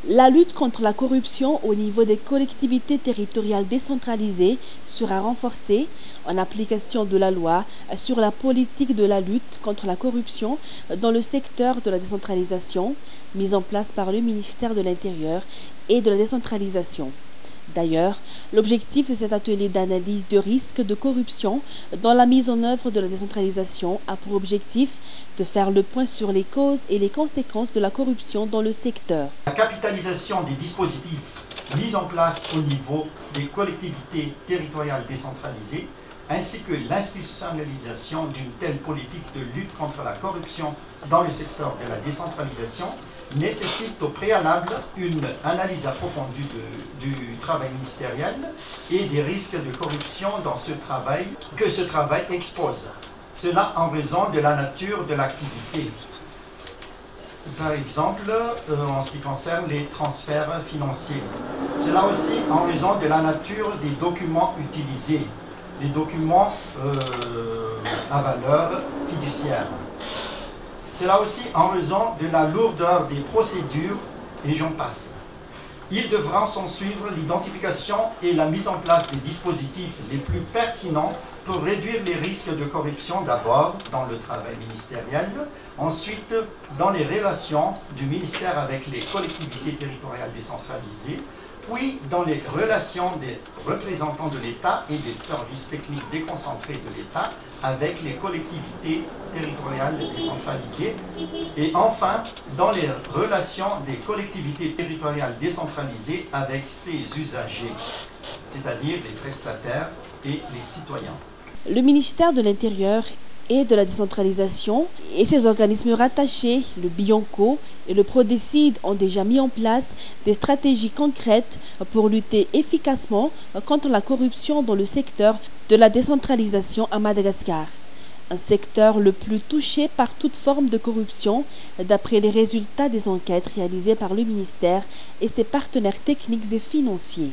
La lutte contre la corruption au niveau des collectivités territoriales décentralisées sera renforcée en application de la loi sur la politique de la lutte contre la corruption dans le secteur de la décentralisation, mise en place par le ministère de l'Intérieur et de la décentralisation. D'ailleurs, l'objectif de cet atelier d'analyse de risques de corruption dans la mise en œuvre de la décentralisation a pour objectif de faire le point sur les causes et les conséquences de la corruption dans le secteur. La capitalisation des dispositifs mis en place au niveau des collectivités territoriales décentralisées ainsi que l'institutionnalisation d'une telle politique de lutte contre la corruption dans le secteur de la décentralisation nécessite au préalable une analyse approfondie du travail ministériel et des risques de corruption dans ce travail que ce travail expose. Cela en raison de la nature de l'activité. Par exemple, en ce qui concerne les transferts financiers. Cela aussi en raison de la nature des documents utilisés, les documents à valeur fiduciaire. Cela aussi en raison de la lourdeur des procédures et j'en passe. Il devra s'en suivre l'identification et la mise en place des dispositifs les plus pertinents pour réduire les risques de corruption d'abord dans le travail ministériel, ensuite dans les relations du ministère avec les collectivités territoriales décentralisées, puis dans les relations des représentants de l'État et des services techniques déconcentrés de l'État avec les collectivités territoriales décentralisées, et enfin dans les relations des collectivités territoriales décentralisées avec ses usagers, c'est-à-dire les prestataires et les citoyens. Le ministère de l'Intérieur et de la décentralisation et ses organismes rattachés, le Bionco et le Prodécide, ont déjà mis en place des stratégies concrètes pour lutter efficacement contre la corruption dans le secteur de la décentralisation à Madagascar. Un secteur le plus touché par toute forme de corruption, d'après les résultats des enquêtes réalisées par le ministère et ses partenaires techniques et financiers.